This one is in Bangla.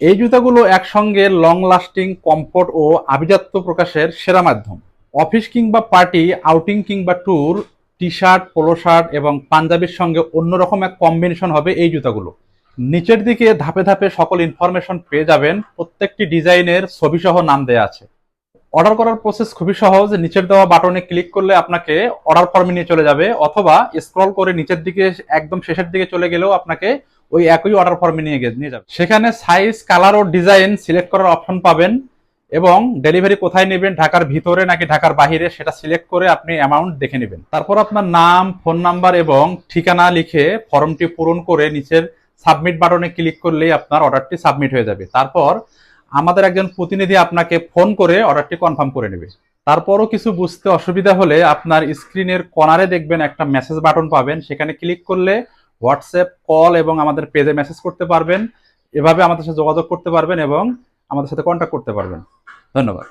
এই জুতাগুলো একসঙ্গে লং লাস্টিং, কমফোর্ট ও আভিজাত্য প্রকাশের সেরা মাধ্যম। অফিস কিংবা পার্টি, আউটিং কিংবা tour, T shirt, polo shirt এবং পাঞ্জাবির সঙ্গে অন্যরকম এক কম্বিনেশন হবে এই জুতাগুলো। নিচের দিকে ধাপে ধাপে সকল ইনফরমেশন পেয়ে যাবেন, প্রত্যেকটি ডিজাইনের ছবিসহ নাম দেয়া আছে। অর্ডার করার প্রসেস খুবই সহজ। নিচের দেওয়া বাটনে ক্লিক করলে আপনাকে অর্ডার ফর্মে নিয়ে চলে যাবে, অথবা স্ক্রল করে নিচের দিকে একদম শেষের দিকে চলে গেলেও আপনাকে ওই একই অর্ডার ফর্মে নিয়ে যাবে। সেখানে সাইজ, কালার ও ডিজাইন সিলেক্ট করার অপশন পাবেন এবং ডেলিভারি কোথায় নেবেন, ঢাকার ভিতরে নাকি ঢাকার বাহিরে, সেটা সিলেক্ট করে আপনি অ্যামাউন্ট দেখে নেবেন। তারপর আপনার নাম, ফোন নাম্বার এবং ঠিকানা লিখে ফর্মটি পূরণ করে নিচের সাবমিট বাটনে ক্লিক করলেই আপনার অর্ডারটি সাবমিট হয়ে যাবে। তারপর আমাদের একজন প্রতিনিধি আপনাকে ফোন করে অর্ডারটি কনফার্ম করে নেবে। তারপরও কিছু বুঝতে অসুবিধা হলে আপনার স্ক্রিনের কর্নারে দেখবেন একটা মেসেজ বাটন পাবেন, সেখানে ক্লিক করলে হোয়াটসঅ্যাপ, কল এবং আমাদের পেজে মেসেজ করতে পারবেন। এভাবে আমাদের সাথে যোগাযোগ করতে পারবেন এবং আমাদের সাথে কন্ট্যাক্ট করতে পারবেন। ধন্যবাদ।